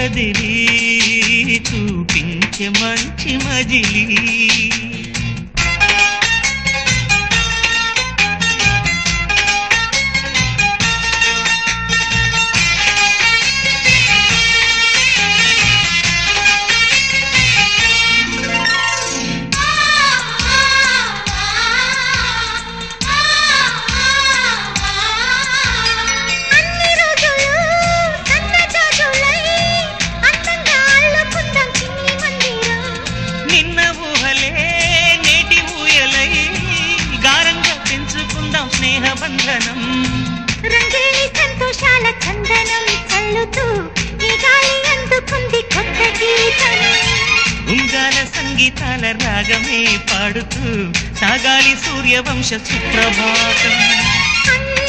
కదిలి చూపించే మంచి మజిలీ స్నేహబంధనం రంగేణి సంతోషాల చందనం చల్లుతూ ఈ గాలి అందుకుంది కొత్త గీతం ఉంగాల సంగీతాల రాగమే పాడుతూ సాగాలి సూర్యవంశ సుప్రభాతం